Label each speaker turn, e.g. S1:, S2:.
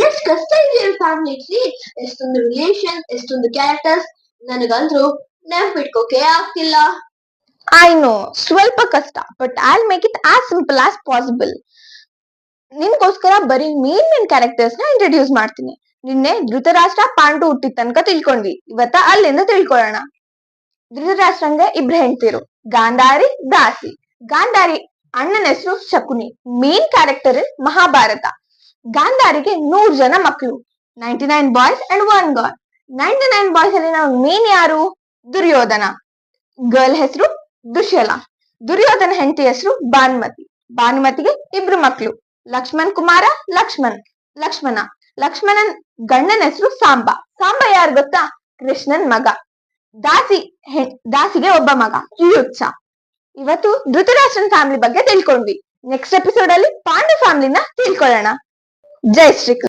S1: ಎಷ್ಟು ಕಷ್ಟ ಇದೆಯಲ್ಲ ಫ್ಯಾಮಿಲಿ ಟ್ರೀ, ಎಷ್ಟೊಂದು ರಿಲೇಷನ್, ಎಷ್ಟೊಂದು ಕ್ಯಾರೆಕ್ಟರ್ಸ್, ನನಗಂತೂ ನೆನ್ಪಿಟ್ಕೋಕೆ ಆಗ್ತಿಲ್ಲ.
S2: ಐ ನೋ, ಸ್ವಲ್ಪ ಕಷ್ಟ, but I make it as simple as possible. ನಿನ್ಗೋಸ್ಕರ ಬರೀ ಮೇನ್ ಕ್ಯಾರೆಕ್ಟರ್ಸ್ ನ ಇಂಟ್ರೊಡ್ಯೂಸ್ ಮಾಡ್ತೀನಿ. ನಿನ್ನೆ ಧೃತರಾಷ್ಟ್ರ ಪಾಂಡು ಹುಟ್ಟಿದ ತನಕ ತಿಳ್ಕೊಂಡ್ವಿ, ಇವತ್ತ ಅಲ್ಲಿಂದ ತಿಳ್ಕೊಳ್ಳೋಣ. ಧೃತರಾಷ್ಟ್ರಂಗೆ ಇಬ್ರು ಹೆಂಡ್ತಿರು, ಗಾಂಧಾರಿ, ದಾಸಿ. ಗಾಂಧಾರಿ ಅಣ್ಣನ ಹೆಸರು Shakuni, main character in Mahabharata. ಗಾಂಧಾರಿಗೆ 100 ಜನ ಮಕ್ಕಳು, 99 ಬಾಯ್ಸ್ ಅಂಡ್ 1 ಗರ್ಲ್. 99 ಬಾಯ್ಸ್ ಅಲ್ಲಿ ನಾವು ಮೇನ್ ಯಾರು? ದುರ್ಯೋಧನ. ಗರ್ಲ್ ಹೆಸರು ದುಶ್ಯಲ. ದುರ್ಯೋಧನ ಹೆಂಡತಿ ಹೆಸರು ಭಾನುಮತಿ. ಭಾನುಮತಿಗೆ ಇಬ್ರು ಮಕ್ಕಳು, ಲಕ್ಷ್ಮಣ್ ಕುಮಾರ, ಲಕ್ಷ್ಮಣ. ಲಕ್ಷ್ಮಣನ್ ಗಂಡನ ಹೆಸರು ಸಾಂಬ. ಸಾಂಬ ಯಾರು ಗೊತ್ತಾ? ಕೃಷ್ಣನ್ ಮಗ. ದಾಸಿಗೆ ಒಬ್ಬ ಮಗ, ಯುಯುತ್ಸ. ಇವತ್ತು ಧೃತರಾಷ್ಟ್ರನ್ ಫ್ಯಾಮಿಲಿ ಬಗ್ಗೆ ತಿಳ್ಕೊಂಡ್ವಿ. ನೆಕ್ಸ್ಟ್ ಎಪಿಸೋಡ್ ಅಲ್ಲಿ ಪಾಂಡು ಫ್ಯಾಮಿಲಿನ ತಿಳ್ಕೊಳ್ಳೋಣ. ಜೈ ಶ್ರೀ ಕೃಷ್ಣ.